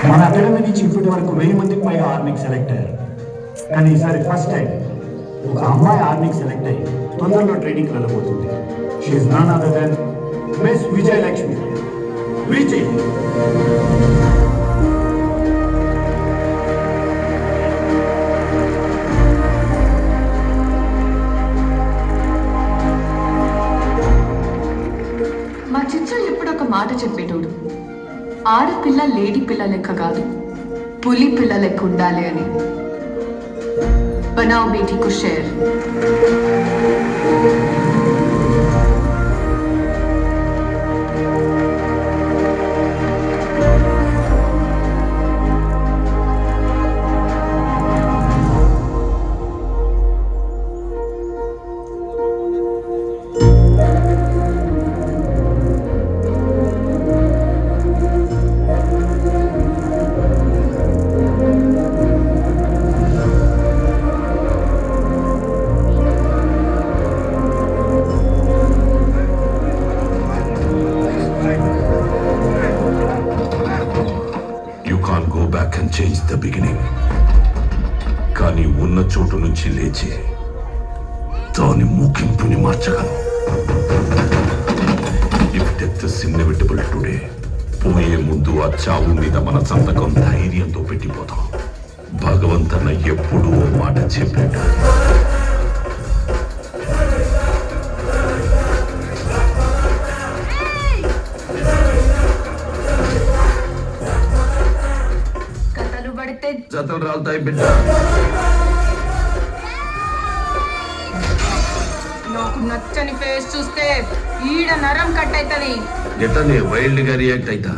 మన అకాడమీ నుంచి ఇప్పటి వరకు 1000 మందికి పైగా ఆర్మీకి సెలెక్ట్ అయ్యారు. కానీ ఈసారి ఫస్ట్ టైం ఒక అమ్మాయి ఆర్మీకి సెలెక్ట్ అయ్యి తొందరలో ట్రైనింగ్కి వెళ్ళబోతుంది. She's none other than miss Vijayalakshmi. Vijay మా చిచ్చలు ఇప్పుడు ఒక మాట చెప్పేటోడు, ఆడపిల్ల లేడీ పిల్ల లెక్క కాదు, పులి పిల్ల లెక్క ఉండాలి అని. బనావ్ బేటీ కు షేర్. Change the beginning. కానీ ఉన్న చోటు నుంచి లేచి దాని ముగింపుని మార్చగలను. If death is inevitable today, పోయే ముందు ఆ చావు మీద మన సంతకం ధైర్యంతో పెట్టిపోతాం. భగవంతన్న ఎప్పుడూ ఓ మాట చెప్పాడు, జతలు రాలుతాయి బిడ్డ. నాకు నచ్చని ఫేస్ చూస్తే ఈడ నరం కట్ అవుతుంది. ఎట్టనే వైల్డ్ గా రియాక్ట్ అయితా.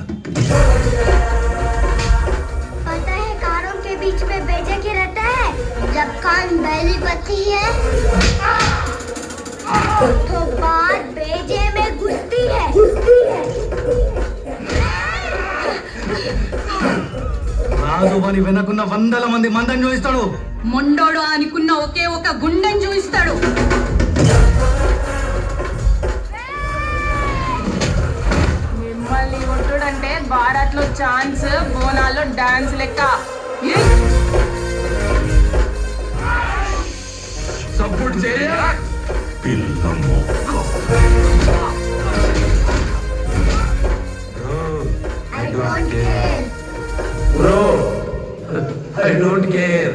पता है कारों के बीच में बेजे की रहता है, जब कान बैली बत्ती है तो बात बेजे में घुसती है. రాజు అని వెనకున్న 100 మంది మందని చూపిస్తాడు. మొండోడు అనుకున్న ఒకే ఒక గుండెని చూపిస్తాడు. మిమ్మల్ని కొట్టుడంటే భారత్లో ఛాన్స్, బోనాల్లో డాన్స్ లెక్క. సపోర్ట్ చేయ పిల్ల మొక్క. I don't care. Bro, I don't care.